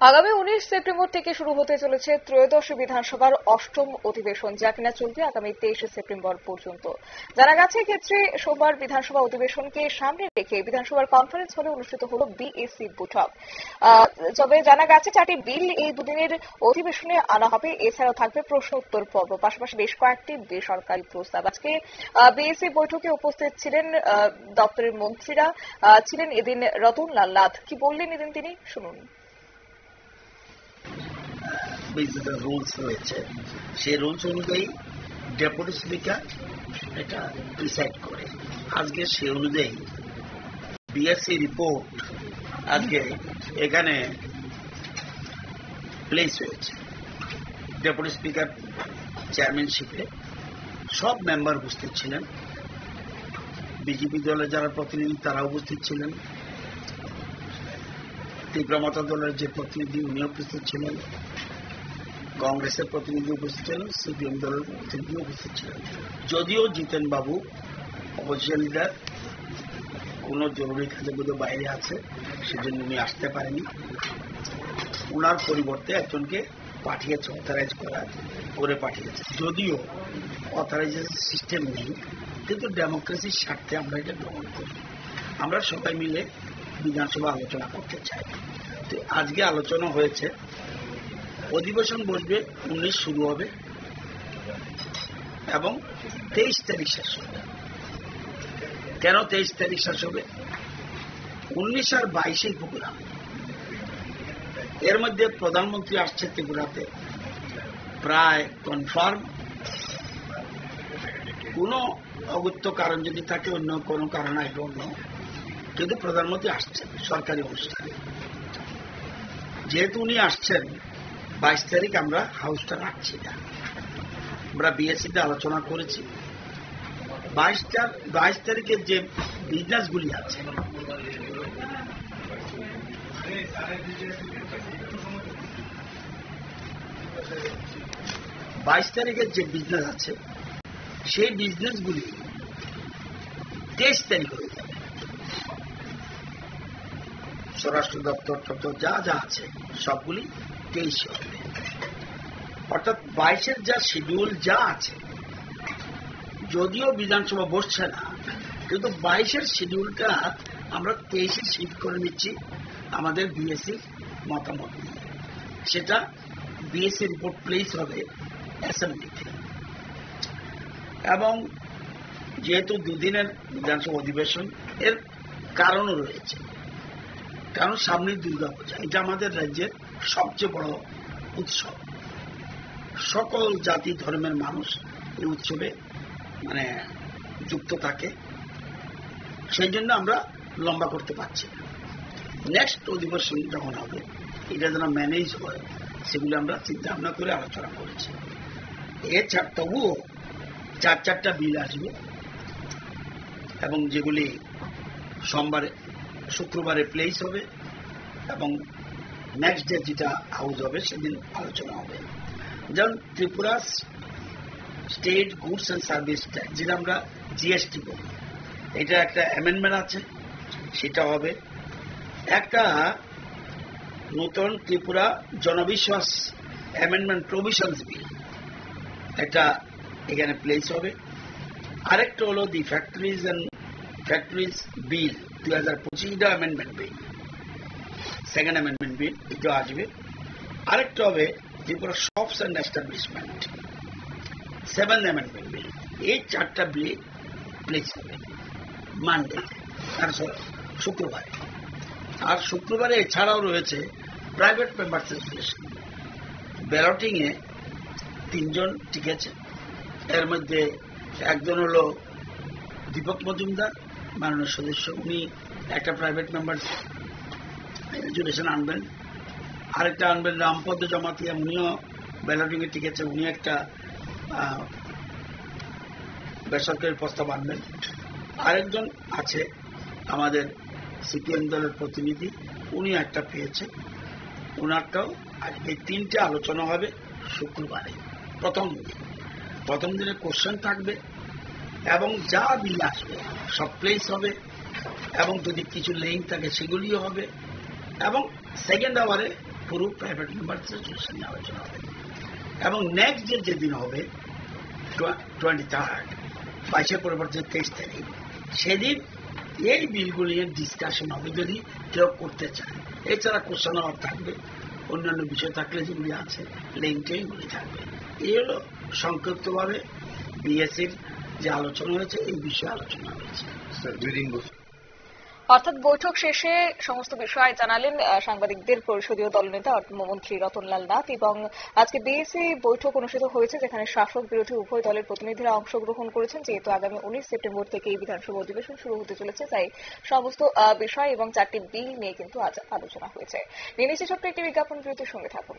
আগামী 19 সেপ্টেম্বর থেকে শুরু হতে চলেছে ত্রয়োদশ বিধানসভার অষ্টম অধিবেশন, যা কিনা চলবে আগামী 23 সেপ্টেম্বর পর্যন্ত। জানা গেছে ক্ষেত্রে সোমবার বিধানসভা অধিবেশনকে সামনে রেখে বিধানসভার কনফারেন্স হলে অনুষ্ঠিত হল বিএসসি বৈঠক। তবে জানা গেছে 4টি বিল এই দুদিনের অধিবেশনে আনা হবে। এছাড়াও থাকবে প্রশ্ন উত্তর পর্ব, পাশাপাশি বেশ কয়েকটি বেসরকারি প্রস্তাব। আজকে বিএসসি বৈঠকে উপস্থিত ছিলেন দপ্তরের মন্ত্রীরা, ছিলেন এদিন রতনলাল নাথ। কি বললেন এদিন তিনি, শুনুন। রুলস রয়েছে, সেই রুলস অনুযায়ী ডেপুটি স্পিকার এটা ডিসাইড করে। আজকে সেই অনুযায়ী বিএসসি রিপোর্ট আজকে এখানে প্লেস হয়েছে। ডেপুটি স্পিকার চেয়ারম্যানশিপে সব মেম্বার উপস্থিত ছিলেন। বিজেপি দলের যারা প্রতিনিধি তারা উপস্থিত ছিলেন, তীব্রমতা দলের যে প্রতিনিধি উনি উপস্থিত ছিলেন, কংগ্রেসের প্রতিনিধি উপস্থিত ছিলেন, সিপিএম দলের প্রতিনিধি উপস্থিত ছিলেন। যদিও জিতেন বাবু অপোজিশন লিডার কোন জরুরি কাজে বোধহয় বাইরে আছে, সেজন্য উনি আসতে পারেনি। ওনার পরিবর্তে একজনকে পাঠিয়েছে, অথরাইজ করে পাঠিয়েছে। যদিও অথরাইজেশন সিস্টেম নেই, কিন্তু ডেমোক্রেসির স্বার্থে আমরা এটা গ্রহণ করি। আমরা সবাই মিলে বিধানসভা আলোচনা করতে চাই। তো আজকে আলোচনা হয়েছে, অধিবেশন বসবে 19 শুরু হবে এবং 23 তারিখ শেষ হবে। কেন 23 তারিখ শেষ হবে? 19 আর 22 প্রোগ্রাম। এর মধ্যে প্রধানমন্ত্রী আসছে ত্রিপুরাতে, প্রায় কনফার্ম। কোন অগুপ্ত কারণ যদি থাকে, অন্য কোন কারণ আই ডোন্ট নো, কিন্তু প্রধানমন্ত্রী আসছেন সরকারি অনুষ্ঠানে। যেহেতু উনি আসছেন, 22 তারিখ আমরা হাউসটা রাখছি না। আমরা বিএসসিতে আলোচনা করেছি 22 তারিখের যে বিজনেসগুলি আছে, সেই বিজনেসগুলি 23 তারিখ হয়ে যাবে। স্বরাষ্ট্র দপ্তর যা যা আছে সবগুলি 23 হবে। অর্থাৎ 22-এর যা শিডিউল যা আছে, যদিও বিধানসভা বসছে না, কিন্তু 22-এর শিডিউলটা আমরা 23-এ শিফট করে নিচ্ছি আমাদের বিএসসি মতামত নিয়ে। সেটা বিএসসি রিপোর্ট প্লেস হবে অ্যাসেম্বলিতে। এবং যেহেতু দুদিনের বিধানসভা অধিবেশন, এর কারণও রয়েছে। কারণ সামনে দুর্গাপূজা, এটা আমাদের রাজ্যের সবচেয়ে বড় উৎসব। সকল জাতি ধর্মের মানুষ এই উৎসবে যুক্ত থাকে। সেই জন্য আমরা লম্বা করতে পারছি না। নেক্সট অধিবেশন যখন হবে, এটা যেন ম্যানেজ হয়, সেগুলো আমরা চিন্তা ভাবনা করে আলোচনা করেছি। এছাড়া তবুও 4টা বিল আসবে, এবং যেগুলি শুক্রবারে প্লেস হবে, এবং নেক্সট ডে যেটা হাউস হবে সেদিন আলোচনা হবে। যেমন Tripura state goods and service tax, যেটা আমরা জিএসটি বলি, এটা একটা অ্যামেন্ডমেন্ট আছে, সেটা হবে। একটা নতুন ত্রিপুরা জনবিশ্বাস অ্যামেন্ডমেন্ট প্রভিশনস বিল, এটা এখানে প্লেস হবে। আরেকটা হলো দি ফ্যাক্টরিজ বিল 2025, amendment bill, second amendment bill, এটা আসবে। আরেকটা হবে Tripura shops and establishment, 7th amendment bill. এই 4টা বিল প্লেস হবে মানডে আর শুক্রবারে। আর শুক্রবারে এছাড়াও রয়েছে প্রাইভেট মেম্বার্স রেজুলেশন। ব্যালটিং এ 3জন টিকেছে। এর মধ্যে একজন হলো দীপক মজুমদার, মাননীয় সদস্য, উনি একটা প্রাইভেট মেম্বার রেজুলেশন আনবেন। আরেকটা আনবেন রামপদ জমাতিয়া, উনিও ব্যালটিং এ টিকেছে, উনি একটা বেসরকারি প্রস্তাব আনবেন। আরেকজন আছে আমাদের সিপিএম দলের প্রতিনিধি, উনি একটা পেয়েছে, ওনারটাও। আর এই 3টে আলোচনা হবে শুক্রবারে প্রথম দিনে কোশ্চেন থাকবে, এবং যা বিল আসবে সব প্লেস হবে, এবং যদি কিছু লিঙ্ক থাকে সেগুলিও হবে। এবং সেকেন্ড আওয়ারে পুরো প্রাইভেট মেম্বার রেজলিউশন নিয়ে আলোচনা হবে এবং নেক্সট ডে যেদিন হবে 23rd 22 পরবর্তী 23 তারিখ সেদিন এই বিলগুলি নিয়ে ডিসকাশন হবে যদি কেউ করতে চায়। এছাড়া কোশ্চেন আওয়ার থাকবে, অন্যান্য বিষয় থাকলে যেগুলি আছে লিঙ্কে এগুলি থাকবে। এই হলো সংক্ষিপ্তভাবে বিএসসির যে আলোচনা হয়েছে, এই বিষয়ে আলোচনা হয়েছে। অর্থাৎ বৈঠক শেষে সমস্ত বিষয় জানালেন সাংবাদিকদের পরিষদীয় দলনেতা অর্থমন্ত্রী রতনলাল নাথ। এবং আজকে বিএসসি বৈঠক অনুষ্ঠিত হয়েছে যেখানে শাসক বিরোধী উভয় দলের প্রতিনিধিরা অংশগ্রহণ করেছেন। যেহেতু আগামী 19 সেপ্টেম্বর থেকে এই বিধানসভা অধিবেশন শুরু হতে চলেছে, তাই সমস্ত বিষয় এবং 4টি বিল নিয়ে কিন্তু আজ আলোচনা হয়েছে। নিয়ে নিচ্ছে ছোট্ট একটি বিজ্ঞাপন বিরতির সঙ্গে থাকুন।